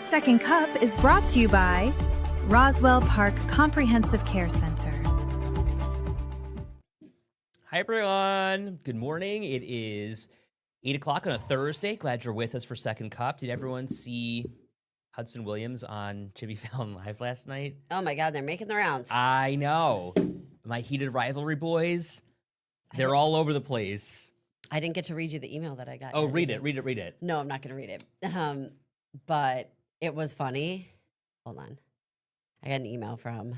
Second Cup is brought to you by Roswell Park Comprehensive Care Center. Hi, everyone. Good morning. It is 8 o'clock on a Thursday. Glad you're with us for Second Cup. Did everyone see Hudson Williams on Jimmy Fallon Live last night? Oh, my God. They're making the rounds. I know. My heated rivalry boys, they're all over the place. I didn't get to read you the email that I got. Oh, yet read either. it. No, I'm not going to read it. But it was funny. Hold on. I got an email from,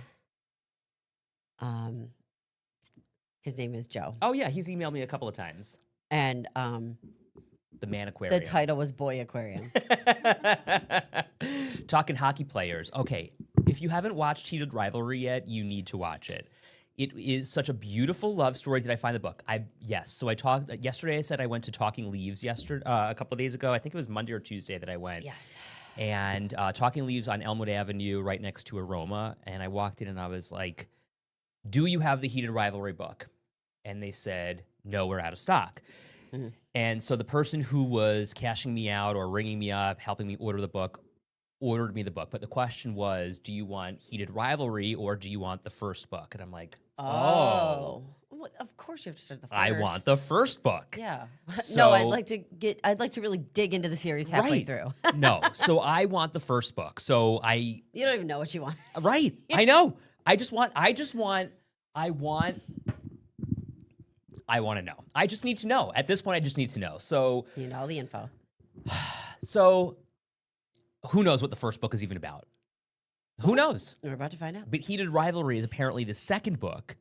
his name is Joe. Oh, yeah. He's emailed me a couple of times. And The Man Aquarium. the title was Boy Aquarium. Talking hockey players. Okay, if you haven't watched Heated Rivalry yet, you need to watch it. It is such a beautiful love story. Did I find the book? Yes. So I talked yesterday. I said I went to Talking Leaves a couple of days ago. I think it was Monday or Tuesday that I went. Yes. And Talking Leaves on Elmwood Avenue, right next to Aroma. And I walked in and I was like, "Do you have the Heated Rivalry book?" And they said, "No, we're out of stock." Mm-hmm. And so the person who was cashing me out or ringing me up, helping me order the book, ordered me the book. But the question was, do you want Heated Rivalry or do you want the first book? And I'm like, oh. Well, of course you have to start the first. I want the first book. Yeah. So- No, I'd like to really dig into the series halfway Right. through. No. So I want the first book. So You don't even know what you want. right. I know. I want to know. I just need to know. At this point, I just need to know. So You know all the info. who knows what the first book is even about? Who knows? We're about to find out. But Heated Rivalry is apparently the second book.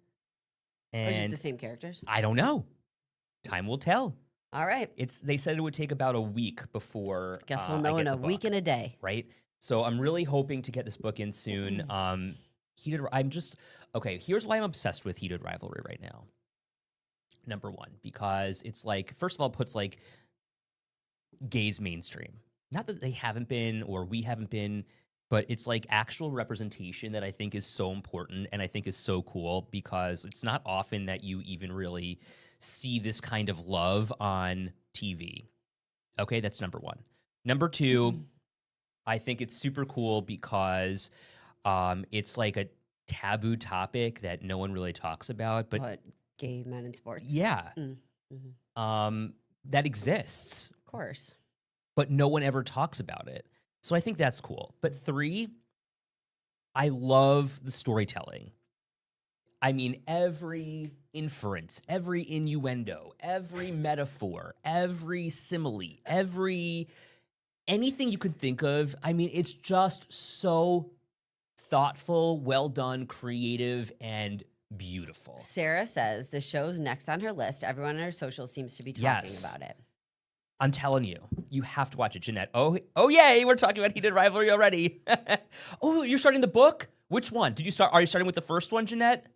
Or is it And the same characters? I don't know. Time will tell. All right. They said it would take about a week before. Guess we'll I know get in a the week book, and a day. right? So I'm really hoping to get this book in soon. Here's why I'm obsessed with Heated Rivalry right now. Number one, because it's like, first of all, it puts like gays mainstream. Not that they haven't been or we haven't been, but it's like actual representation that I think is so important and I think is so cool because it's not often that you even really see this kind of love on TV. Okay, that's number one. Number two, I think it's super cool because it's like a taboo topic that no one really talks about, but What? Gay men in sports? yeah, Mm-hmm. that exists, Of course. but no one ever talks about it. So I think that's cool. But three, I love the storytelling. I mean, every inference, every innuendo, every metaphor, every simile, anything you can think of. I mean, it's just so thoughtful, well done, creative, and beautiful. Sarah says the show's next on her list. Everyone on her social seems to be talking Yes. about it. I'm telling you, you have to watch it, Jeanette. Oh, yay, we're talking about Heated Rivalry already. Oh, you're starting the book? Which one? Are you starting with the first one, Jeanette?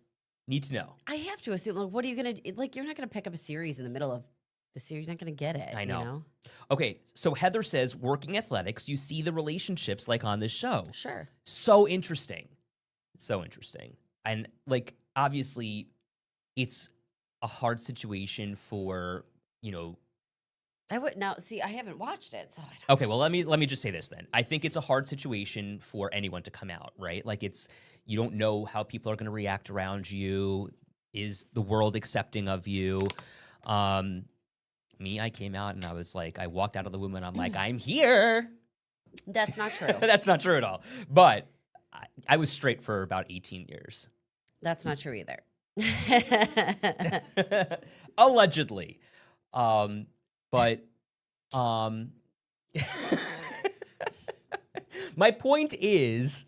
Need to know. I have to assume, like, what are you going to, like, you're not going to pick up a series in the middle of the series. You're not going to get it. I know. You know? Okay, so Heather says, working athletics, you see the relationships like on this show. Sure. So interesting. So interesting. And like, obviously, it's a hard situation for, I would now see. I haven't watched it, so I don't. okay, well, let me just say this then. I think it's a hard situation for anyone to come out, right? Like you don't know how people are going to react around you. Is the world accepting of you? I came out and I was like, I walked out of the womb and I'm like, I'm here. That's not true. That's not true at all. But I was straight for about 18 years. That's not true either. Allegedly. But my point is,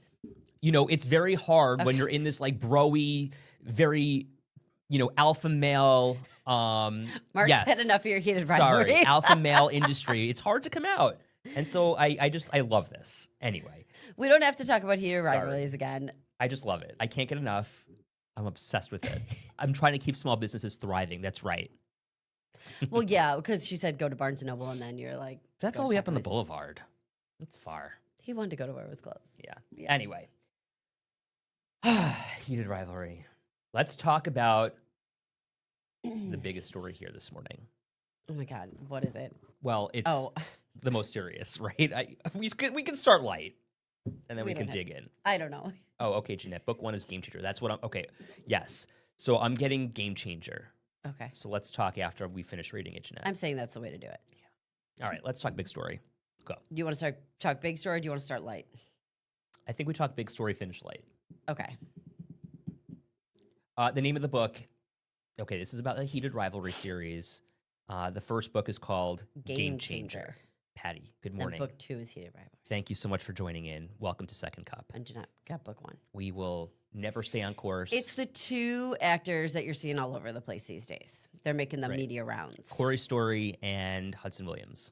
it's very hard when you're in this like bro-y, very, alpha male. Mark's yes. had enough of your heated rivalry. Sorry, alpha male industry. It's hard to come out. And so I love this. Anyway. We don't have to talk about heated Sorry. rivalries again. I just love it. I can't get enough. I'm obsessed with it. I'm trying to keep small businesses thriving. That's right. Well, yeah, because she said go to Barnes & Noble, and then you're like... That's go all the way up on the Taco boulevard. That's far. He wanted to go to where it was close. Yeah. Anyway. Heated rivalry. Let's talk about the biggest story here this morning. Oh, my God. What is it? Well, it's the most serious, right? We can start light, and then we can don't dig in. I don't know. Oh, okay, Jeanette. Book 1 is Game Changer. That's what I'm. Okay, yes. So I'm getting Game Changer. Okay. So let's talk after we finish reading it, Jeanette. I'm saying that's the way to do it. All right, let's talk big story. Go. Do you want to talk big story or do you want to start light? I think we talk big story, finish light. Okay. The name of the book. Okay, this is about the heated rivalry series. The first book is called Game Changer. Patty, good morning. And book 2 is Heated Rivalry. Thank you so much for joining in. Welcome to Second Cup. And Jeanette got book 1. We will never stay on course. It's the 2 actors that you're seeing all over the place these days. They're making the media rounds. Corey Story and Hudson Williams.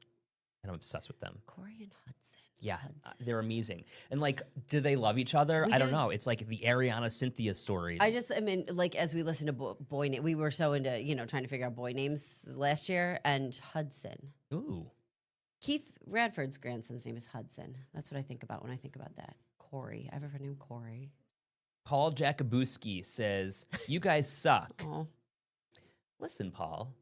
And I'm obsessed with them. Corey and Hudson. Yeah, they're amazing. And like, do they love each other? I don't do. know. It's like the Ariana Cynthia story. I mean, like, as we listen to boy name, we were so into, trying to figure out boy names last year. And Hudson. Ooh. Keith Radford's grandson's name is Hudson. That's what I think about when I think about that. Corey. I have a friend named Corey. Paul Jakubuski says, you guys suck. Oh. Listen, Paul,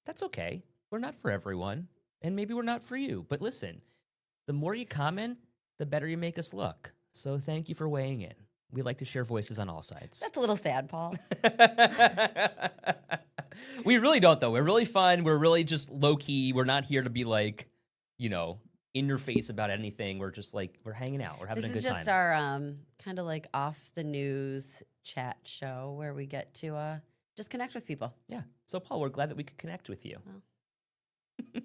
that's okay. We're not for everyone. And maybe we're not for you. But listen, the more you comment, the better you make us look. So thank you for weighing in. We like to share voices on all sides. That's a little sad, Paul. We really don't, though. We're really fun. We're really just low-key. We're not here to be like, in your face about anything. We're just like, we're hanging out. We're having a good time. This is just our kind of like off the news chat show where we get to just connect with people. Yeah. So, Paul, we're glad that we could connect with you. Well.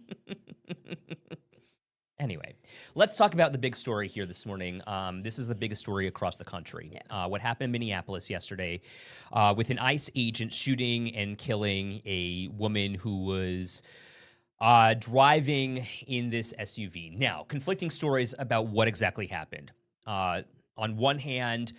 Anyway, let's talk about the big story here this morning. This is the biggest story across the country. Yeah. What happened in Minneapolis yesterday with an ICE agent shooting and killing a woman who was driving in this SUV. Now, conflicting stories about what exactly happened. On one hand,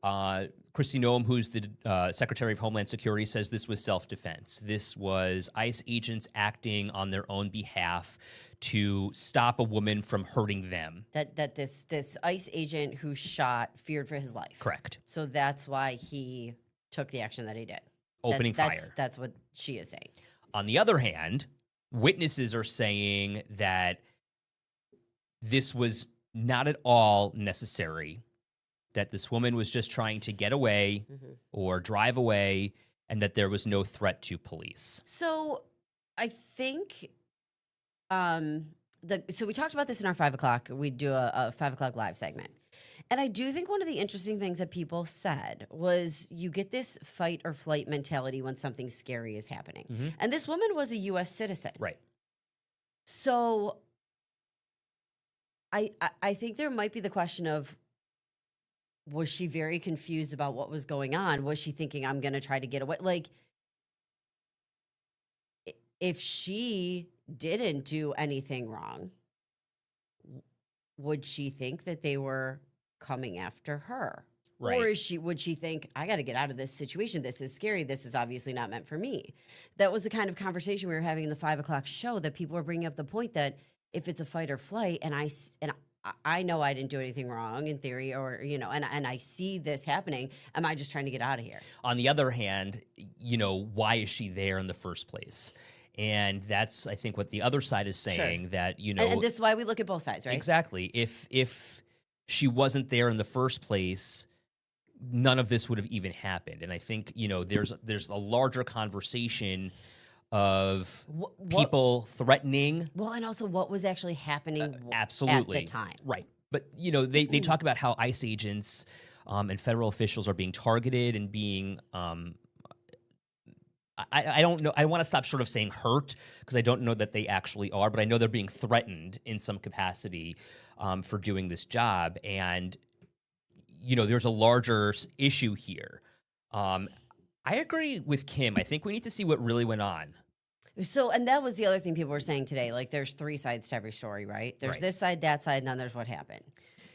Kristi Noem, who's the Secretary of Homeland Security, says this was self-defense. This was ICE agents acting on their own behalf to stop a woman from hurting them. That this ICE agent who shot feared for his life. Correct. So that's why he took the action that he did. Opening fire. That's what she is saying. On the other hand, witnesses are saying that this was not at all necessary, that this woman was just trying to get away or drive away, and that there was no threat to police. So I think so we talked about this in our 5 o'clock. We do a 5 o'clock live segment. And I do think one of the interesting things that people said was you get this fight or flight mentality when something scary is happening. And this woman was a U.S. citizen. Right. So I think there might be the question of, was she very confused about what was going on? Was she thinking, I'm going to try to get away? Like, if she didn't do anything wrong, would she think that they were coming after her? Right. Or would she think, I got to get out of this situation. This is scary. This is obviously not meant for me. That was the kind of conversation we were having in the 5 o'clock show, that people were bringing up the point that if it's a fight or flight, and I know I didn't do anything wrong in theory, or, and I see this happening, am I just trying to get out of here? On the other hand, why is she there in the first place? And that's, I think, what the other side is saying, Sure. that, And this is why we look at both sides, right? Exactly. If she wasn't there in the first place, none of this would have even happened. And I think, there's a larger conversation of people threatening. Well, and also what was actually happening absolutely at the time. Right. But, they talk about how ICE agents and federal officials are being targeted and being I don't know. I want to stop short of saying hurt, because I don't know that they actually are, but I know they're being threatened in some capacity for doing this job. And, there's a larger issue here. I agree with Kim. I think we need to see what really went on. So, and that was the other thing people were saying today. Like, there's 3 sides to every story, right? There's Right. this side, that side, and then there's what happened.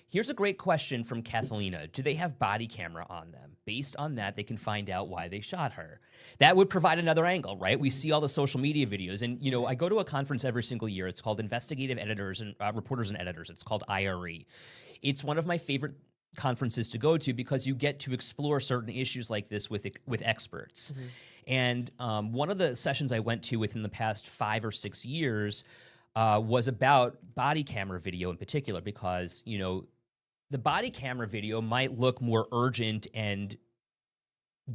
Here's a great question from Kathalina. Do they have body camera on them? Based on that, they can find out why they shot her. That would provide another angle, right? We see all the social media videos. And, I go to a conference every single year. It's called Investigative Editors and Reporters and Editors. It's called IRE. It's one of my favorite conferences to go to, because you get to explore certain issues like this with experts. And one of the sessions I went to within the past 5 or 6 years, was about body camera video in particular, because, you know, the body camera video might look more urgent and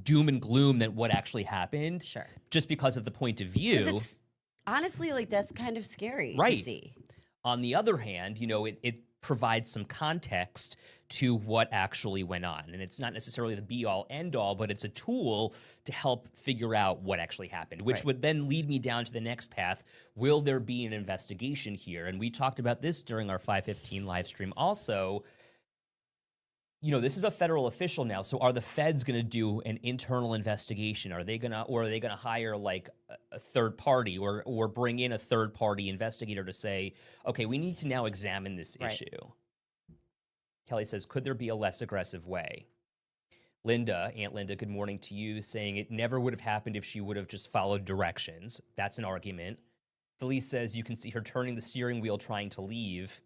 doom and gloom than what actually happened. Sure. Just because of the point of 'Cause view. it's honestly like that's kind of scary to Right. see. On the other hand, you know, it provides some context to what actually went on. And it's not necessarily the be all end all, but it's a tool to help figure out what actually happened, which Right. would then lead me down to the next path. Will there be an investigation here? And we talked about this during our 5:15 live stream also. You know, this is a federal official now. So are the feds going to do an internal investigation? Are they going to hire like a third party or bring in a third party investigator to say, okay, we need to now examine this Right. issue? Kelly says, could there be a less aggressive way? Linda, Aunt Linda, good morning to you, saying it never would have happened if she would have just followed directions. That's an argument. Felice says you can see her turning the steering wheel trying to leave.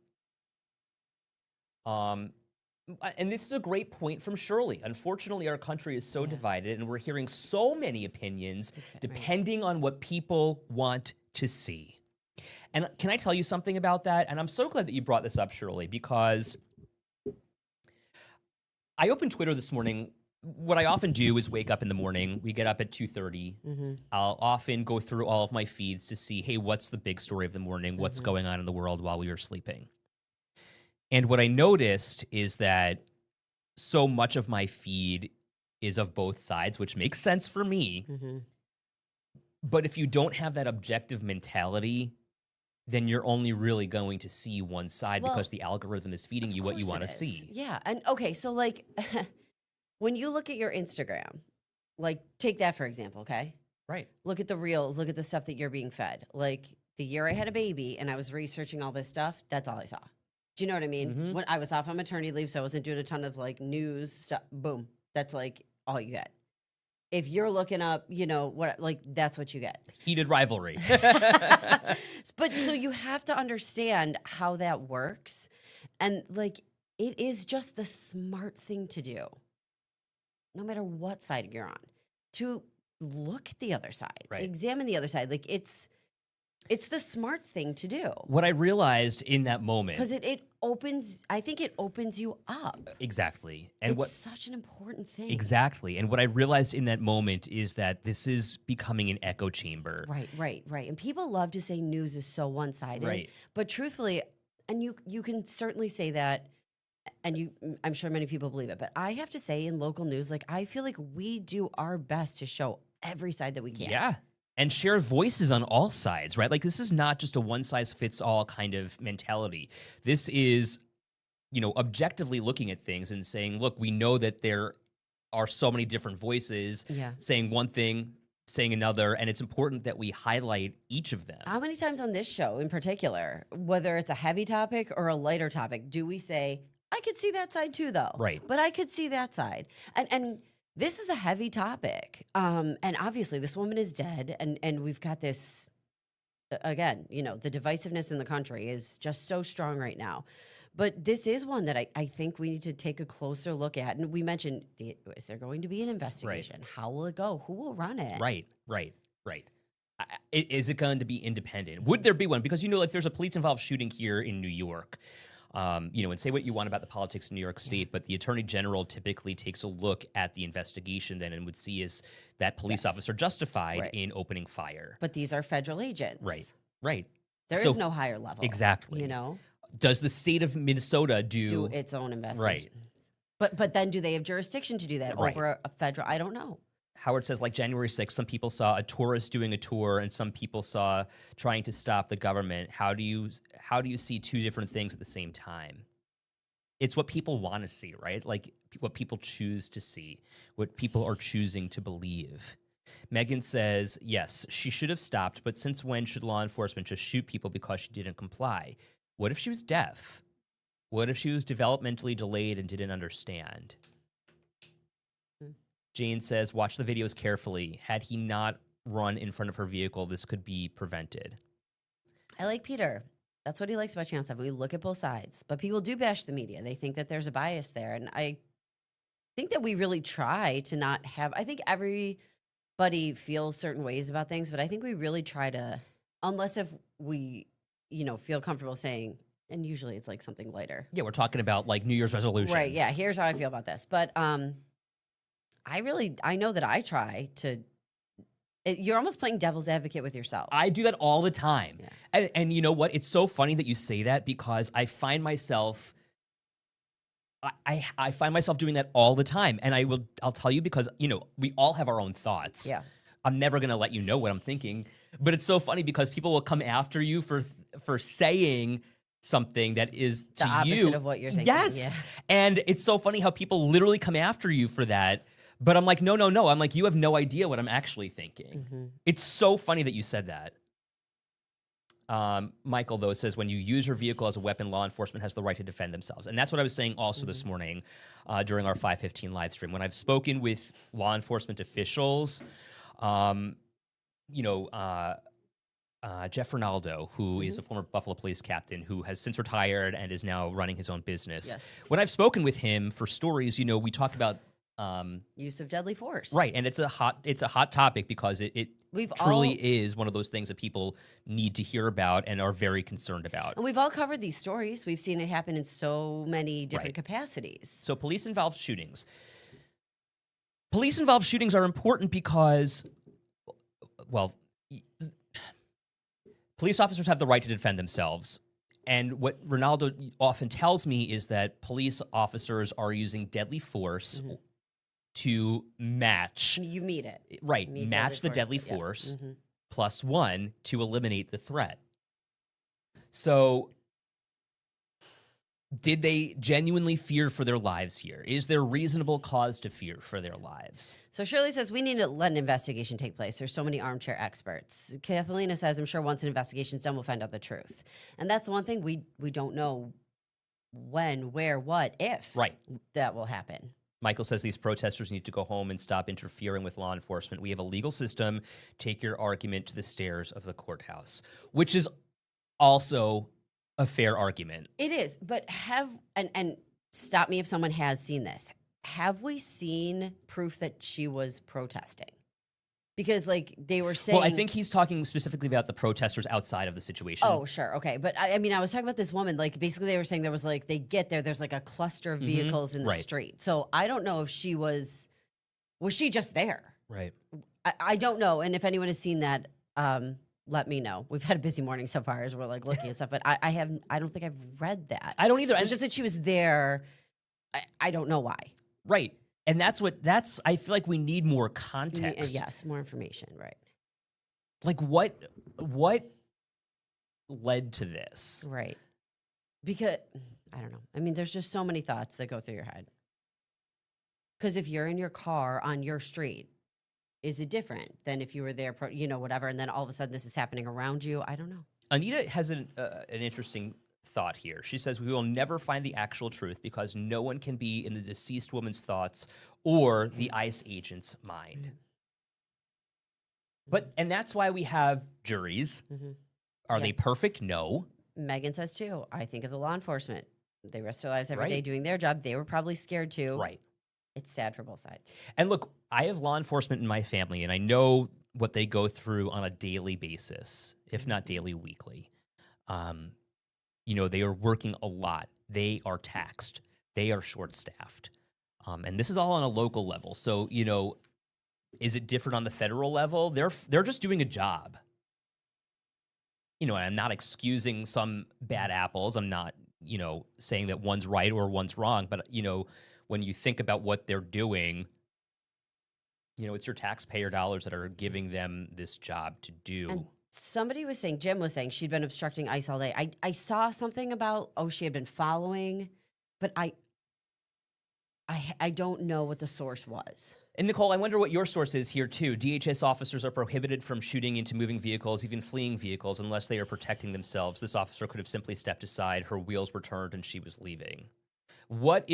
And this is a great point from Shirley. Unfortunately, our country is so divided, and we're hearing so many opinions depending on what people want to see. And can I tell you something about that? And I'm so glad that you brought this up, Shirley, because I opened Twitter this morning. What I often do is wake up in the morning. We get up at 2:30. I'll often go through all of my feeds to see, hey, what's the big story of the morning? What's going on in the world while we were sleeping? And what I noticed is that so much of my feed is of both sides, which makes sense for me. But if you don't have that objective mentality, then you're only really going to see one side because the algorithm is feeding you what you want to see. Yeah. And okay, so like when you look at your Instagram, like take that for example, okay? Right. Look at the reels, look at the stuff that you're being fed. Like the year I had a baby and I was researching all this stuff, that's all I saw. Do you know what I mean? When I was off on maternity leave, so I wasn't doing a ton of like news stuff. Boom. That's like all you get. If you're looking up, you know, what, like that's what you get. Heated rivalry. But so you have to understand how that works. And like it is just the smart thing to do, no matter what side you're on, to look at the other side, examine the other side. Like it's the smart thing to do. What I realized in that moment, because it opens, I think it opens you up. Exactly. And it's such an important thing. Exactly. And what I realized in that moment is that this is becoming an echo chamber. Right. And people love to say news is so one-sided. Right. But truthfully, and you can certainly say that, and I'm sure many people believe it, but I have to say in local news, like I feel like we do our best to show every side that we can. Yeah. And share voices on all sides, right? Like this is not just a one-size-fits-all kind of mentality. This is, you know, objectively looking at things and saying, look, we know that there are so many different voices saying one thing, saying another, and it's important that we highlight each of them. How many times on this show in particular, whether it's a heavy topic or a lighter topic, do we say, I could see that side too, though. Right. But I could see that side. And this is a heavy topic. And obviously this woman is dead. And we've got this, again, you know, the divisiveness in the country is just so strong right now. But this is one that I think we need to take a closer look at. And we mentioned, is there going to be an investigation? Right. How will it go? Who will run it? Right. Is it going to be independent? Would there be one? Because, you know, like there's a police-involved shooting here in New York. You know, and say what you want about the politics in New York State, but the Attorney General typically takes a look at the investigation then and would see is that police officer justified in opening fire. But these are federal agents. Right. There is no higher level. Exactly. You know? Does the state of Minnesota do its own investigation? Right. But then do they have jurisdiction to do that over a federal? I don't know. Howard says, like January 6th, some people saw a tourist doing a tour and some people saw trying to stop the government. How do you see two different things at the same time? It's what people want to see, right? Like what people choose to see, what people are choosing to believe. Megan says, yes, she should have stopped, but since when should law enforcement just shoot people because she didn't comply? What if she was deaf? What if she was developmentally delayed and didn't understand? Jane says, watch the videos carefully. Had he not run in front of her vehicle, this could be prevented. I like Peter. That's what he likes about Channel 7. We look at both sides. But people do bash the media. They think that there's a bias there. And I think that we really try to not have, I think everybody feels certain ways about things, but I think we really try to, unless if we, feel comfortable saying, and usually it's like something lighter. Yeah, we're talking about like New Year's resolutions. Right. Yeah. Here's how I feel about this. But I know that I try to, you're almost playing devil's advocate with yourself. I do that all the time. Yeah. And you know what? It's so funny that you say that because I find myself I find myself doing that all the time. And I'll tell you because, we all have our own thoughts. Yeah. I'm never going to let you know what I'm thinking. But it's so funny because people will come after you for saying something that is the to opposite you. of what you're thinking. Yes. Yeah. And it's so funny how people literally come after you for that. But I'm like, no. I'm like, you have no idea what I'm actually thinking. Mm-hmm. It's so funny that you said that. Michael, though, says when you use your vehicle as a weapon, law enforcement has the right to defend themselves. And that's what I was saying also this morning during our 5:15 live stream. When I've spoken with law enforcement officials, Jeff Ronaldo, who is a former Buffalo police captain who has since retired and is now running his own business. Yes. When I've spoken with him for stories, we talk about Use of deadly force. right, and it's a hot topic because it truly is one of those things that people need to hear about and are very concerned about. And we've all covered these stories. We've seen it happen in so many different capacities. So police-involved shootings. Police-involved shootings are important because, well, police officers have the right to defend themselves. And what Ronaldo often tells me is that police officers are using deadly force to match. You meet it. Right, Meet match the deadly yeah. force plus one to eliminate the threat. So did they genuinely fear for their lives here? Is there reasonable cause to fear for their lives? So Shirley says we need to let an investigation take place. There's so many armchair experts. Kathalina says, I'm sure once an investigation's done, we'll find out the truth. And that's the one thing we don't know when, where, what, if that will happen. Michael says these protesters need to go home and stop interfering with law enforcement. We have a legal system. Take your argument to the stairs of the courthouse, which is also a fair argument. It is, but and stop me if someone has seen this. Have we seen proof that she was protesting? Because they were saying... Well, I think he's talking specifically about the protesters outside of the situation. Oh, sure. Okay. But I was talking about this woman, basically they were saying there was they get there, there's a cluster of vehicles in the street. So I don't know if she was she just there? Right. I don't know. And if anyone has seen that, let me know. We've had a busy morning so far as we're looking at stuff, but I don't think I've read that. I don't either. It's just that she was there. I don't know why. Right. And I feel like we need more context. Yes, more information, right. What led to this? Right. Because, I don't know. There's just so many thoughts that go through your head. Because if you're in your car on your street, is it different than if you were there, whatever, and then all of a sudden this is happening around you? I don't know. Anita has an interesting thought here. She says, we will never find the actual truth because no one can be in the deceased woman's thoughts or the ICE agent's mind. And that's why we have juries. Are they perfect? No. Megan says too, I think of the law enforcement. They risk their lives every day doing their job. They were probably scared too. Right. It's sad for both sides. And look, I have law enforcement in my family, and I know what they go through on a daily basis, if not daily, weekly. They are working a lot. They are taxed. They are short-staffed. And this is all on a local level. So, is it different on the federal level? They're just doing a job. And I'm not excusing some bad apples. I'm not, saying that one's right or one's wrong. But, when you think about what they're doing, it's your taxpayer dollars that are giving them this job to do. And somebody was saying, Jim was saying she'd been obstructing ICE all day. I saw something about, she had been following, but I don't know what the source was. And Nicole, I wonder what your source is here too. DHS officers are prohibited from shooting into moving vehicles, even fleeing vehicles, unless they are protecting themselves. This officer could have simply stepped aside. Her wheels were turned and she was leaving. Where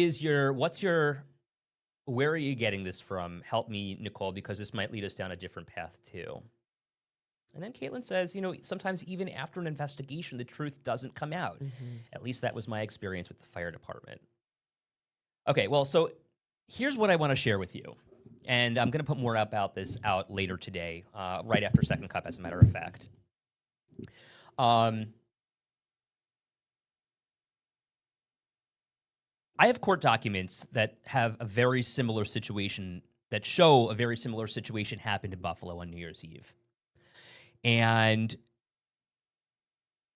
are you getting this from? Help me, Nicole, because this might lead us down a different path too. And then Caitlin says, sometimes even after an investigation, the truth doesn't come out. At least that was my experience with the fire department. Okay, well, so here's what I want to share with you. And I'm going to put more about this out later today, right after Second Cup, as a matter of fact. I have court documents that have a very similar situation, that show a very similar situation happened in Buffalo on New Year's Eve. And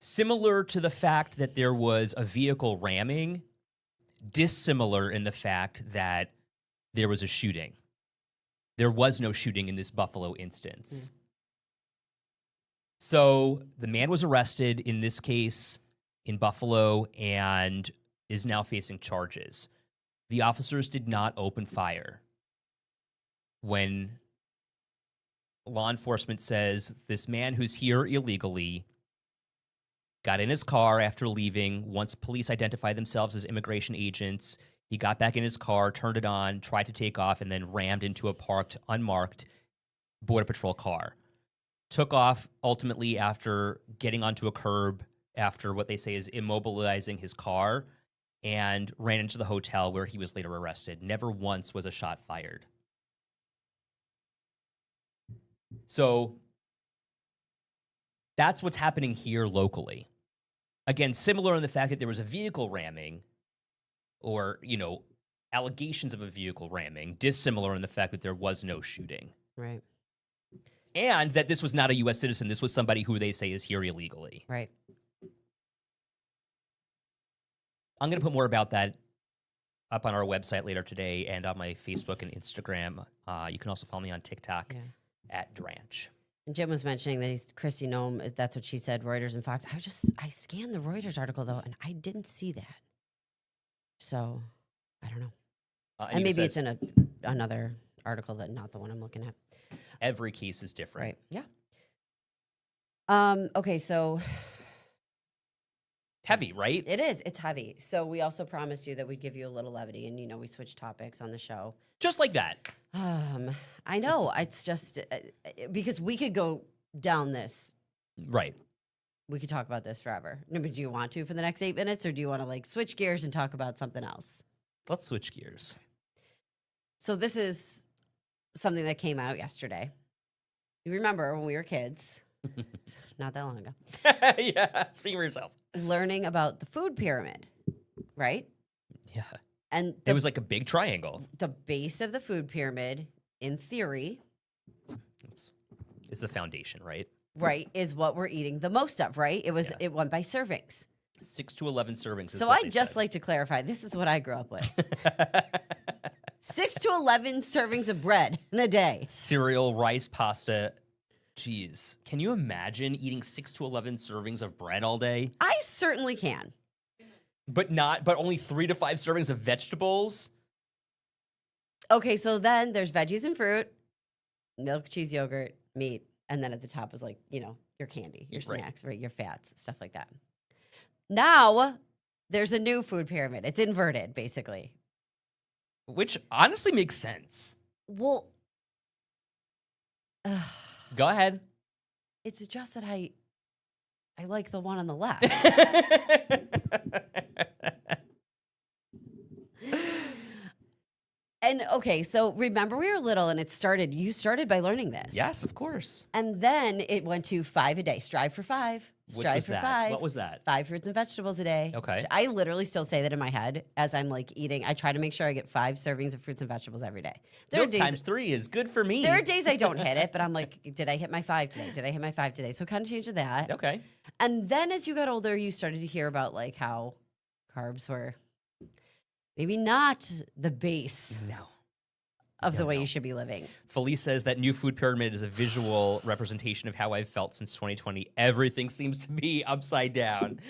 similar to the fact that there was a vehicle ramming, dissimilar in the fact that there was a shooting. There was no shooting in this Buffalo instance. So the man was arrested in this case in Buffalo and is now facing charges. The officers did not open fire when law enforcement says this man who's here illegally got in his car after leaving. Once police identified themselves as immigration agents, he got back in his car, turned it on, tried to take off, and then rammed into a parked, unmarked Border Patrol car. Took off ultimately after getting onto a curb after what they say is immobilizing his car, and ran into the hotel where he was later arrested. Never once was a shot fired. So that's what's happening here locally. Again, similar in the fact that there was a vehicle ramming, or, allegations of a vehicle ramming, dissimilar in the fact that there was no shooting. Right. And that this was not a U.S. citizen. This was somebody who they say is here illegally. Right. I'm going to put more about that up on our website later today and on my Facebook and Instagram. You can also follow me on TikTok at Dranch. And Jim was mentioning that he's Christy Nome. That's what she said, Reuters and Fox. I scanned the Reuters article, though, and I didn't see that. So, I don't know. And maybe it's in another article that not the one I'm looking at. Every case is different. Right. Okay, so... Heavy, right? It is. It's heavy. So we also promised you that we'd give you a little levity, and, we switched topics on the show. Just like that. I know. It's just... because we could go down this. Right. We could talk about this forever. No, but do you want to for the next 8 minutes, or do you want to, switch gears and talk about something else? Let's switch gears. So this is something that came out yesterday. You remember when we were kids, not that long ago. Yeah, speaking for yourself. Learning about the food pyramid, right? Yeah. And it was like a big triangle. The base of the food pyramid, in theory, is the foundation, right? Right, is what we're eating the most of, right? It went by servings. 6 to 11 servings. So I just like to clarify, this is what I grew up with. 6 to 11 servings of bread in a day. Cereal, rice, pasta. Jeez. Can you imagine eating 6 to 11 servings of bread all day? I certainly can. But only 3 to 5 servings of vegetables? Okay, so then there's veggies and fruit, milk, cheese, yogurt, meat, and then at the top is your candy, your snacks, right? Your fats, stuff like that. Now, there's a new food pyramid. It's inverted, basically. Which honestly makes sense. Well, go ahead. It's just that I like the one on the left. And okay, so remember we were little and you started by learning this. Yes, of course. And then it went to 5 a day. Strive for 5. Strive for 5. What was that? 5 fruits and vegetables a day. Okay. I literally still say that in my head as I'm eating. I try to make sure I get 5 servings of fruits and vegetables every day. Times 3 is good for me. There are days I don't hit it, but I'm like, did I hit my 5 today? Did I hit my 5 today? So kind of changed to that. Okay. And then as you got older, you started to hear about how carbs were maybe not the base. No. Of the way you should be living. Felice says that new food pyramid is a visual representation of how I've felt since 2020. Everything seems to be upside down.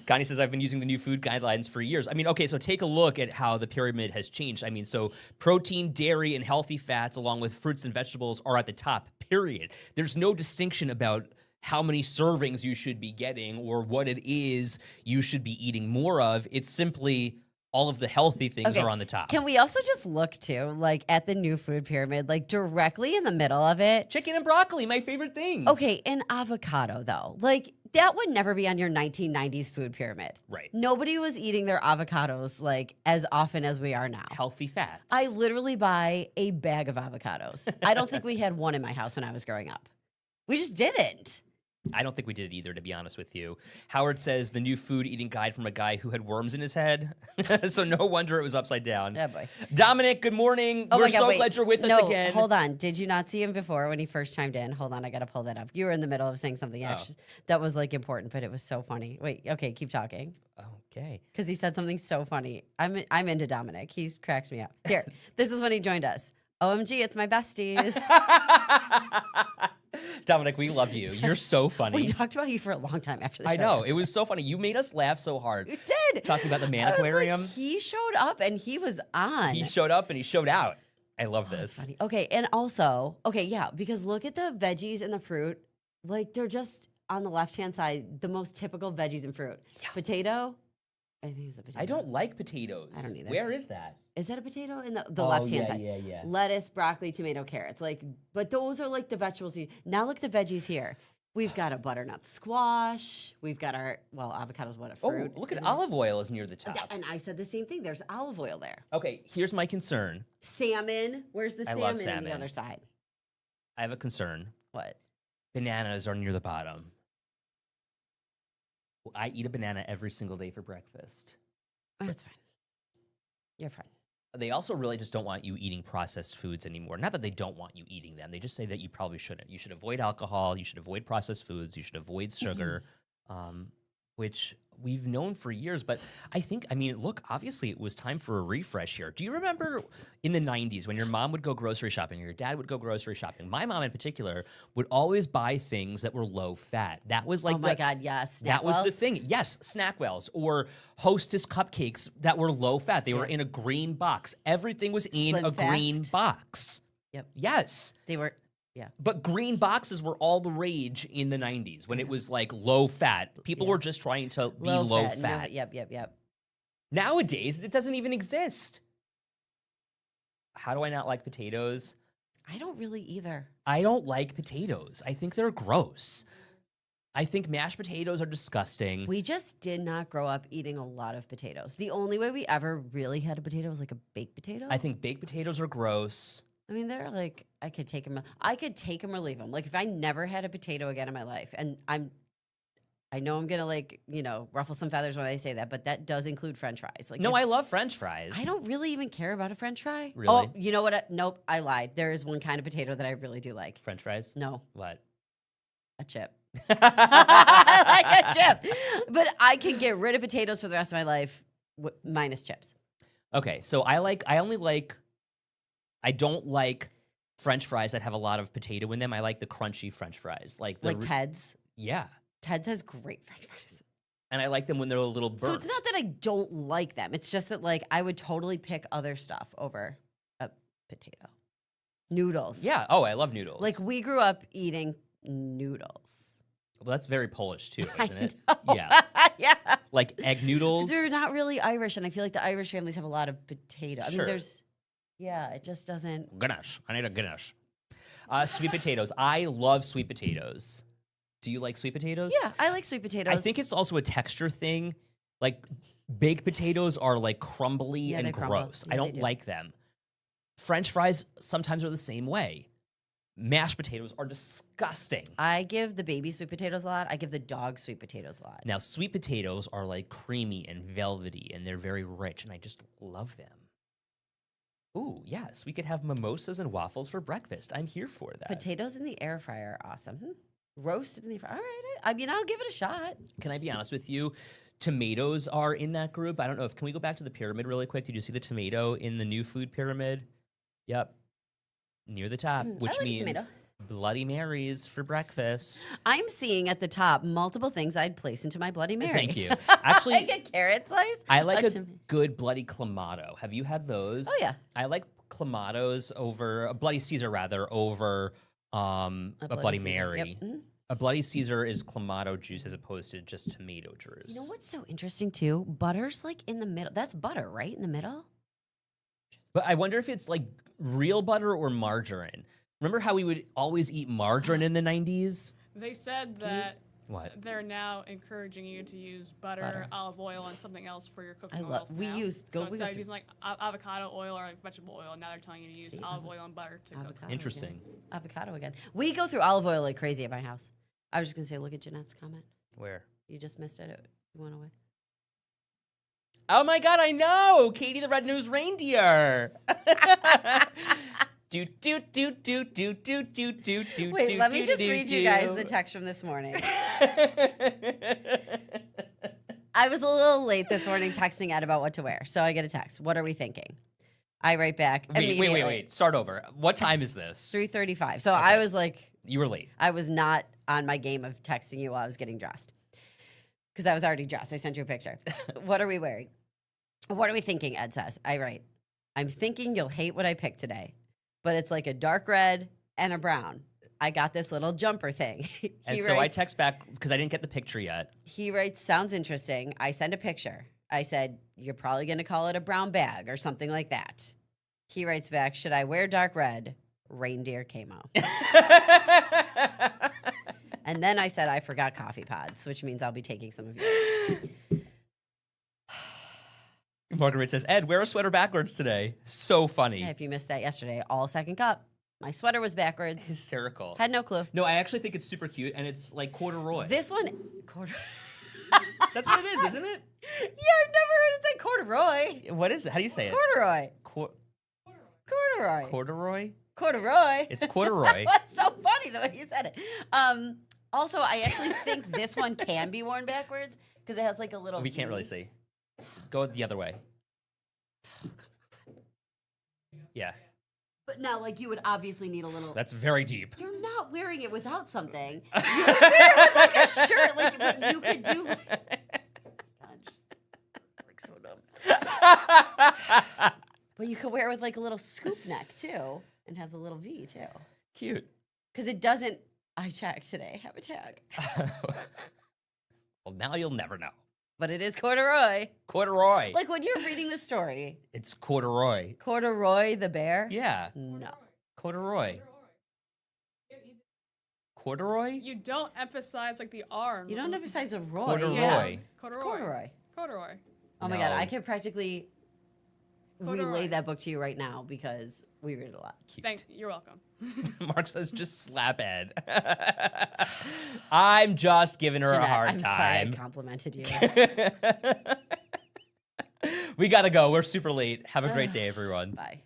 Connie says, I've been using the new food guidelines for years. Okay, so take a look at how the pyramid has changed. So protein, dairy, and healthy fats, along with fruits and vegetables, are at the top, period. There's no distinction about how many servings you should be getting or what it is you should be eating more of. It's simply... all of the healthy things are on the top. Can we also just look, too, at the new food pyramid, directly in the middle of it? Chicken and broccoli, my favorite things. Okay, and avocado, though. That would never be on your 1990s food pyramid. Right. Nobody was eating their avocados, as often as we are now. Healthy fats. I literally buy a bag of avocados. I don't think we had one in my house when I was growing up. We just didn't. I don't think we did it either, to be honest with you. Howard says the new food eating guide from a guy who had worms in his head. So no wonder it was upside down. Yeah, boy. Dominic, good morning. Oh We're my God, so wait. glad you're with us No, again. hold on. Did you not see him before when he first chimed in? Hold on, I got to pull that up. You were in the middle of saying something actually that was like important, but it was so funny. Wait, okay, keep talking. Okay. Because he said something so funny. I'm into Dominic. He's cracks me up. Here, this is when he joined us. OMG, it's my besties. Dominic, we love you. You're so funny. We talked about you for a long time after the show. I know. It was so funny. You made us laugh so hard. You did. Talking about the man I was aquarium. like, he showed up and he was on. He showed up and he showed out. I love this. Funny. Okay, and also, yeah, because look at the veggies and the fruit. Like, they're just on the left-hand side, the most typical veggies and fruit. Yeah. Potato. I think it's a potato. I don't like potatoes. I don't either. Where is that? Is that a potato in the left-hand side? Yeah. Lettuce, broccoli, tomato, carrots. Like, but those are like the vegetables. Now look at the veggies here. We've got a butternut squash. We've got our, avocado's what, a fruit. Oh, look at olive oil is near the top. Yeah, and I said the same thing. There's olive oil there. Okay, here's my concern. Salmon. Where's the I salmon, love on the salmon. other side? I have a concern. What? Bananas are near the bottom. I eat a banana every single day for breakfast. That's fine. You're fine. They also really just don't want you eating processed foods anymore. Not that they don't want you eating them. They just say that you probably shouldn't. You should avoid alcohol. You should avoid processed foods. You should avoid sugar, which we've known for years. But look, obviously it was time for a refresh here. Do you remember in the 90s when your mom would go grocery shopping or your dad would go grocery shopping? My mom in particular would always buy things that were low fat. That was like, oh my God, yes. That was the thing. Yes, Snackwells or Hostess cupcakes that were low fat. They were in a green box. Everything was in Slim a green Fast. box. Yep. Yes. They were, yeah. But green boxes were all the rage in the 90s when it was like low fat. People were just trying to be low fat. No, yep. Nowadays, it doesn't even exist. How do I not like potatoes? I don't really either. I don't like potatoes. I think they're gross. I think mashed potatoes are disgusting. We just did not grow up eating a lot of potatoes. The only way we ever really had a potato was like a baked potato. I think baked potatoes are gross. I mean, they're like, I could take them or leave them. Like, if I never had a potato again in my life, and I know I'm gonna ruffle some feathers when I say that, but that does include French fries. Like, No, I love French fries. I don't really even care about a French fry. Really? Oh, you know what? Nope, I lied. There is one kind of potato that I really do like. French fries? No, What? a chip. I like a chip, but I can get rid of potatoes for the rest of my life, minus chips. Okay, so I don't like French fries that have a lot of potato in them. I like the crunchy French fries. Like Ted's. Yeah. Ted's has great French fries. And I like them when they're a little burnt. So it's not that I don't like them. It's just that, like, I would totally pick other stuff over a potato. Noodles. Yeah. Oh, I love noodles. Like, we grew up eating noodles. Well, that's very Polish too, isn't it? know. Yeah. Yeah. Like egg noodles. They're not really Irish, and I feel like the Irish families have a lot of potato. I Sure. mean, it just doesn't. Ganesh. I need a Ganesh. Sweet potatoes. I love sweet potatoes. Do you like sweet potatoes? Yeah, I like sweet potatoes. I think it's also a texture thing. Like baked potatoes are like crumbly they and crumble. gross. Yeah, I they don't do. like them. French fries sometimes are the same way. Mashed potatoes are disgusting. I give the baby sweet potatoes a lot. I give the dog sweet potatoes a lot. Now, sweet potatoes are like creamy and velvety, and they're very rich, and I just love them. Ooh, yes, we could have mimosas and waffles for breakfast. I'm here for that. Potatoes in the air fryer are awesome. Roasted in the air fryer. All right. I mean, I'll give it a shot. Can I be honest with you? Tomatoes are in that group. I don't know if, can we go back to the pyramid really quick? Did you see the tomato in the new food pyramid? Yep. Near the top, which like a means tomato. Bloody Marys for breakfast. I'm seeing at the top multiple things I'd place into my Bloody Mary. Thank you. Actually, like a carrot slice. I like a some- good bloody clamato. Have you had those? Oh, yeah. I like clamatos over a bloody Caesar over a bloody Caesar. Mary. Yep. Mhm. A bloody Caesar is clamato juice as opposed to just tomato juice. You know what's so interesting too? Butter's like in the middle. That's butter, right? In the middle? But I wonder if it's like real butter or margarine. Remember how we would always eat margarine in the 90s? They said that What? they're now encouraging you to use butter, olive oil, and something else for your cooking I oils love- we now. use- So we instead go of through- using like avocado oil or like vegetable oil, now they're telling you to use See, olive oil and butter to cook. Avocado Interesting. Again. Avocado again. We go through olive oil like crazy at my house. I was just going to say, look at Jeanette's comment. Where? You just missed it. It went away. Oh my God, I know! Katie the Red-Nosed Reindeer. Wait, let me just read you guys the text from this morning. I was a little late this morning texting Ed about what to wear. So I get a text. What are we thinking? I write back. Wait. Start over. What time is this? 3:35. So I was like. You were late. I was not on my game of texting you while I was getting dressed. Because I was already dressed. I sent you a picture. What are we wearing? What are we thinking, Ed says. I write, I'm thinking you'll hate what I picked today. But it's like a dark red and a brown. I got this little jumper thing. So I text back because I didn't get the picture yet. He writes, sounds interesting. I send a picture. I said, you're probably going to call it a brown bag or something like that. He writes back, should I wear dark red? Reindeer camo. And then I said, I forgot coffee pods, which means I'll be taking some of yours. Margaret says, Ed, wear a sweater backwards today. So funny. Yeah, if you missed that yesterday, all second cup. My sweater was backwards. Hysterical. Had no clue. No, I actually think it's super cute, and it's like corduroy. This one, That's what it is, isn't it? Yeah, I've never heard it say corduroy. What is it? How do you say it? Corduroy. Corduroy. Corduroy? Corduroy. It's corduroy. That's so funny the way you said it. Also, I actually think this one can be worn backwards because it has like a little. We can't really see. Go the other way. Yeah. But now, like, you would obviously need a little. That's very deep. You're not wearing it without something. You would wear it with like a shirt. Like, what you could do. God, like so dumb. But you could wear it with like a little scoop neck too, and have the little V too. Cute. Because it doesn't. I checked today. Have a tag. Well, now you'll never know. But it is corduroy. Corduroy. Like when you're reading the story. It's corduroy. Corduroy the bear? Yeah. No. Corduroy. Corduroy? You don't emphasize like the R. You don't emphasize a Roy. Corduroy. Yeah. It's corduroy. Corduroy. Oh my No. God, I could practically Corduroy. relay that book to you right now because we read it a lot. You're welcome. Mark says, just slap Ed. I'm just giving her a Jeanette, hard I'm sorry I time. complimented you. We gotta go. We're super late. Have a great day, everyone. Bye.